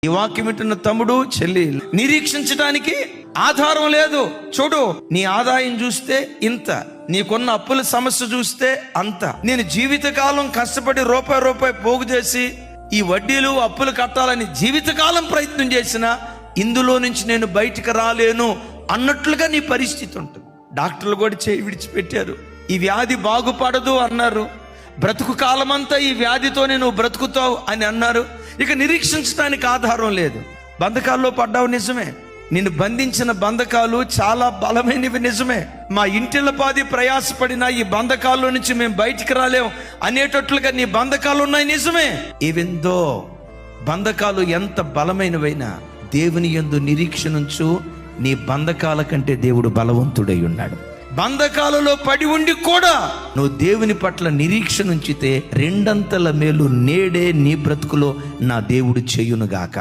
ఈ వాక్యం వింటున్న తమ్ముడు చెల్లి, నిరీక్షించడానికి ఆధారం లేదు. చూడు, నీ ఆదాయం చూస్తే ఇంత, నీకున్న అప్పుల సమస్య చూస్తే అంత. నేను జీవితకాలం కష్టపడి రూపాయి పోగు చేసి ఈ వడ్డీలు అప్పులు కట్టాలని జీవితకాలం ప్రయత్నం చేసినా ఇందులో నుంచి నేను బయటికి రాలేను అన్నట్లుగా నీ పరిస్థితి ఉంటుంది. డాక్టర్లు కూడా చేయి విడిచిపెట్టారు. ఈ వ్యాధి బాగుపడదు అన్నారు. బ్రతుకు కాలమంతా ఈ వ్యాధితోనే నువ్వు బ్రతుకుతావు అని అన్నారు. ఇక నిరీక్షించడానికి ఆధారం లేదు. బంధకాల్లో పడ్డావు నిజమే, నిన్ను బంధించిన బంధకాలు చాలా బలమైనవి నిజమే. మా ఇంటిల్లపాది ప్రయాసపడినా ఈ బంధకాల్లో నుంచి మేము బయటికి రాలేం అనేటట్లుగా నీ బంధకాలు ఉన్నాయి నిజమే. ఈవెందో బంధకాలు ఎంత బలమైనవైనా దేవుని యందు నిరీక్షణుంచు, నీ బంధకాల కంటే దేవుడు బలవంతుడై ఉన్నాడు. బంధకాలలో పడి ఉండి కూడా నువ్వు దేవుని పట్ల నిరీక్షణ ఉంచితే రెండంతల మేలు నేడే నీ బ్రతుకులో నా దేవుడు చేయునుగాక.